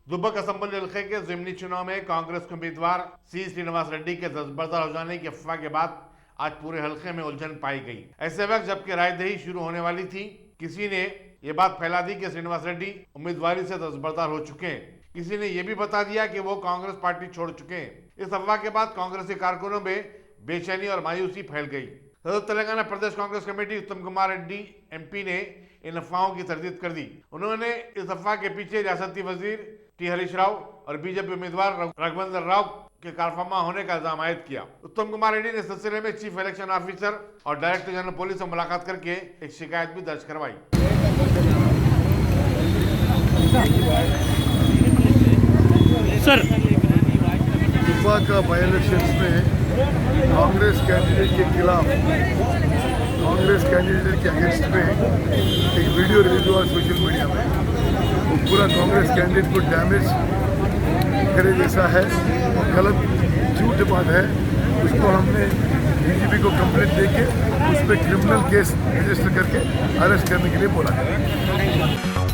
दुब्बक assembly हल्के के ज़िमनी चुनाव में कांग्रेस के उम्मीदवार सी श्रीनिवास रेड्डी के दस्तबरदार हो जाने की अफवाह के बाद आज पूरे हल्के में उलझन पाई गई। ऐसे वक्त जबकि रायदही शुरू होने वाली थी, किसी ने ये बात फैला दी कि श्रीनिवास रेड्डी उम्मीदवारी से दस्तबरदार हो चुके हैं। किसी ने यह भी बता दिया कि वो कांग्रेस पार्टी छोड़ चुके हैं। इस अफवाह के बाद कांग्रेसी कारकुनों में बेचैनी और मायूसी फैल गई। सदर तेलंगाना प्रदेश कांग्रेस कमेटी उत्तम कुमार रेड्डी एमपी ने इन अफवाहों की तरदीद कर दी। उन्होंने इस अफवाह के पीछे रियासती वजीर टी हरीश राव और बीजेपी उम्मीदवार रघुवंदर राव के कारफरमा होने का इल्जाम आयद किया। उत्तम कुमार रेड्डी ने इस सिलसिले में चीफ इलेक्शन ऑफिसर और डायरेक्टर जनरल पुलिस से मुलाकात करके एक शिकायत भी दर्ज करवाई। सर, दुब्बक बाई इलेक्शंस में कांग्रेस कैंडिडेट के खिलाफ, कांग्रेस कैंडिडेट के अगेंस्ट में एक वीडियो रिलीज हुआ सोशल मीडिया में। वो पूरा कांग्रेस कैंडिडेट को डैमेज करे जैसा है, गलत झूठ बात है। उसको हमने डीजीपी को कंप्लेंट देके उस पर क्रिमिनल केस रजिस्टर करके अरेस्ट करने के लिए बोला है।